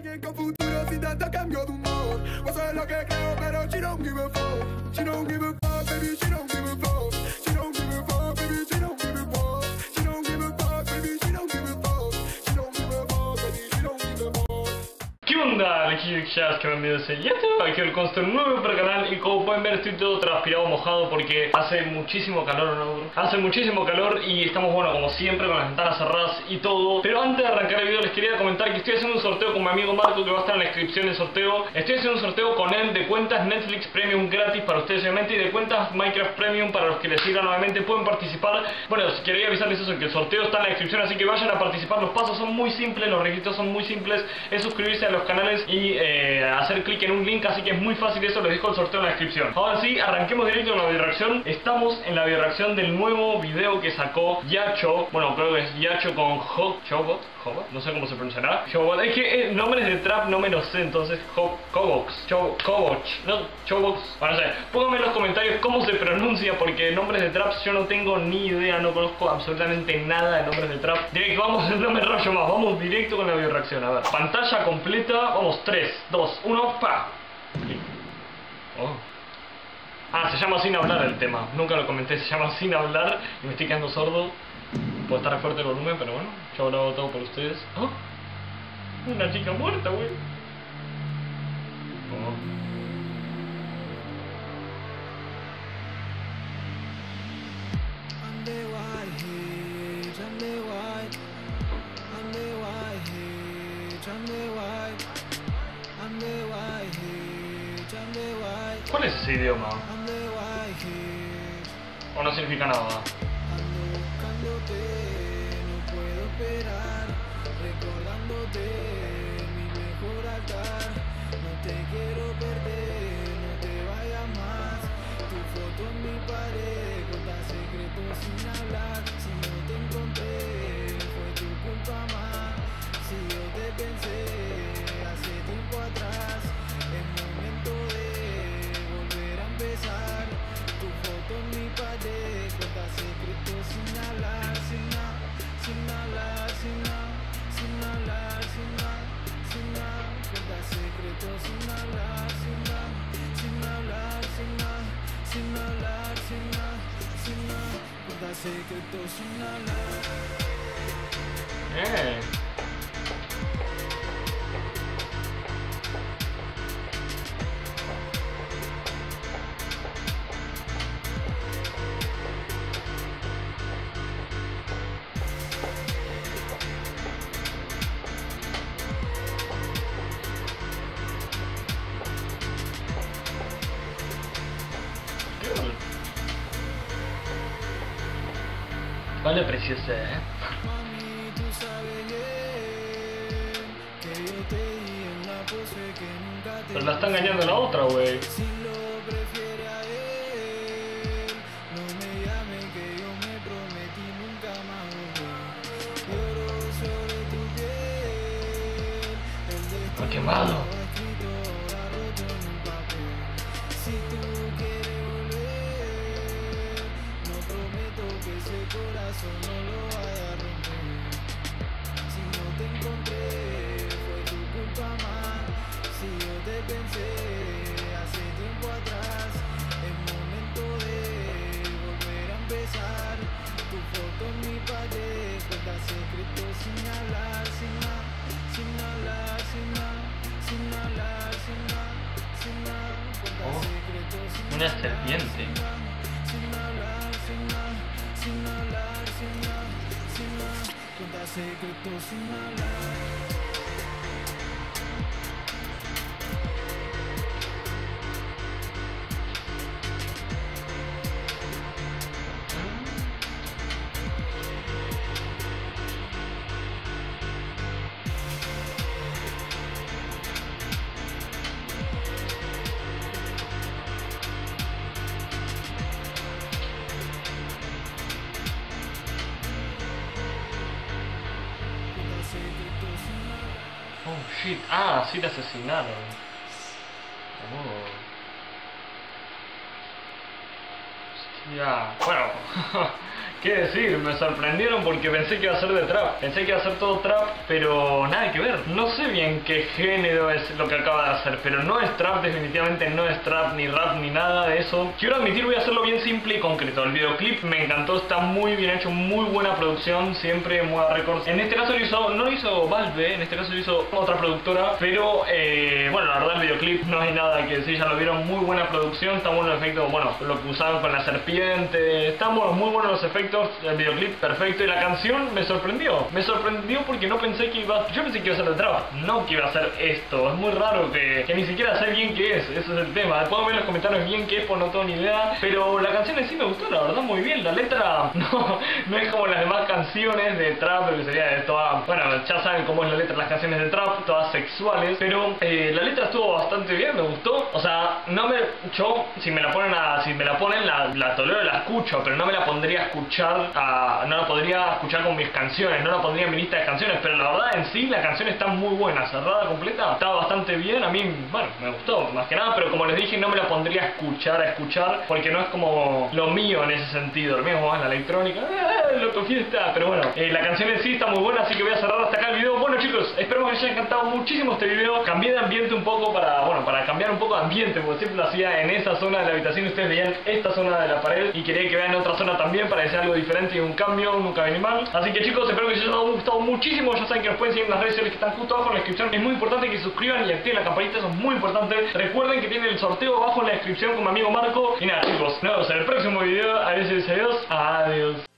Alguien con futuro sin tanto cambio de humor. Vos sabés lo que creo, pero she don't give a fuck. She don't give a fuck, baby, she don't give a fuck. She don't give a fuck, baby, she don't give a fuck. She don't give a fuck, baby, she don't give a fuck. She don't give a fuck, baby, she don't give a fuck. ¿Qué onda? Aquí ya que me envío ese aquí el Conster nuevo para el canal. Y como pueden ver estoy todo transpirado, mojado porque hace muchísimo calor, ¿no, bro? Hace muchísimo calor y estamos, bueno, como siempre con las ventanas cerradas y todo. Pero antes de arrancar el video les quería comentar que estoy haciendo un sorteo con mi amigo Marco, que va a estar en la descripción del sorteo. Estoy haciendo un sorteo con él de cuentas Netflix Premium gratis para ustedes obviamente, y de cuentas Minecraft Premium para los que les sigan obviamente. Pueden participar. Bueno, quería avisarles eso, que el sorteo está en la descripción, así que vayan a participar. Los pasos son muy simples, los requisitos son muy simples. Es suscribirse a los canales y hacer clic en un link, así que es muy fácil eso. Les dejo el sorteo en la descripción. Ahora sí, arranquemos directo con la videoreacción. Estamos en la videoreacción del nuevo video que sacó Yacho. Bueno, creo que es Yacho con Chobot, no sé cómo se pronunciará. Chobot, es que nombres de trap no me los sé, entonces Cobox, no, Chobox, bueno, no sé. Pónganme en los comentarios cómo se pronuncia, porque nombres de traps yo no tengo ni idea, no conozco absolutamente nada de nombres de trap. Directo, vamos, no me rollo más, vamos directo con la videoreacción. A ver, pantalla completa, vamos, 3, 2, 1, pa. Oh. Ah, se llama Sin Hablar el tema, nunca lo comenté, se llama Sin Hablar y me estoy quedando sordo. Puede estar fuerte el volumen, pero bueno, yo grabo todo por ustedes. ¡Oh! Una chica muerta, güey. Oh. ¿Cuál es ese idioma? ¿O no significa nada? No puedo esperar, recordándote mi mejor altar. No te quiero perder, no te vayas más. Tu foto en mi pared, cuenta secretos sin hablar. Si no te encontré, fue tu culpa más. Si yo te pensé hace tiempo atrás, es momento de volver a empezar. Tu foto en mi pared, cuenta secretos sin hablar, sin hablar, sin hablar, cuenta secretos sin hablar, sin hablar, cuenta secretos sin hablar. Vale, preciosa, Mami, tú sabes bien que yo te di en la pose que nunca te. Pero la está engañando la otra, güey. Si lo prefiere a él, no me llame que yo me prometí nunca más volver. Lloro sobre tu piel, el destino quemado. escrito ahora roto en un papel. Si tú quieres volver, no prometo que ese corazón no lo vaya a romper. Si no te encontré, fue tu culpa más. Si yo te pensé hace tiempo atrás, es momento de volver a empezar. Tu foto en mi pared, cuenta secretos sin hablar, sin hablar, cuenta secretos sin Una serpiente. Cuenta secretos sin hablar. Oh shit, ah, sí la asesinaron. Oh. Hostia, bueno, ¿Qué decir? Me sorprendieron porque pensé que iba a ser de trap. Pensé que iba a ser todo trap, pero nada que ver. No sé bien qué género es lo que acaba de hacer, pero no es trap, definitivamente no es trap, ni rap, ni nada de eso. Quiero admitir, voy a hacerlo bien simple y concreto. El videoclip me encantó, está muy bien hecho, muy buena producción, siempre Moda Records. En este caso no lo hizo Valve, en este caso lo hizo otra productora, pero bueno, la verdad el videoclip no hay nada que decir, ya lo vieron, muy buena producción, está bueno el efecto, bueno, lo que usaban con la serpiente, están muy buenos los efectos, el videoclip perfecto, y la canción me sorprendió porque no pensé que yo pensé que iba a ser de trap, no que iba a ser esto. Es muy raro que ni siquiera sé bien qué es, eso es el tema. Puedo ver en los comentarios bien qué es, pues no tengo ni idea, pero la canción en sí me gustó, la verdad, muy bien. La letra no es como las demás canciones de trap, que sería de toda, bueno, ya saben cómo es la letra de las canciones de trap, todas sexuales, pero la letra estuvo bastante bien, me gustó. O sea, yo si me la ponen la tolero, la escucho, pero no me la pondría a escuchar, no la podría escuchar con mis canciones, no la pondría en mi lista de canciones, pero la verdad en sí la canción está muy buena, cerrada, completa, está bastante bien. A mí, bueno, me gustó más que nada, pero como les dije, no me la pondría a escuchar, porque no es como lo mío en ese sentido. Lo mío es más la electrónica, loco fiesta, pero bueno, la canción en sí está muy buena, así que voy a cerrar hasta acá el video. Bueno chicos, espero que les haya encantado muchísimo este video. Cambié de ambiente un poco para cambiar un poco de ambiente, porque siempre lo hacía en esa zona de la habitación, ustedes veían esta zona de la pared y quería que vean otra zona también para que sea algo diferente y un cambio, nunca viene mal. Así que chicos, espero que les haya gustado muchísimo. Ya saben que nos pueden seguir en las redes sociales que están justo abajo en la descripción. Es muy importante que se suscriban y activen la campanita, eso es muy importante. Recuerden que tienen el sorteo abajo en la descripción con mi amigo Marco. Y nada chicos, nos vemos en el próximo video. A veces adiós. Adiós.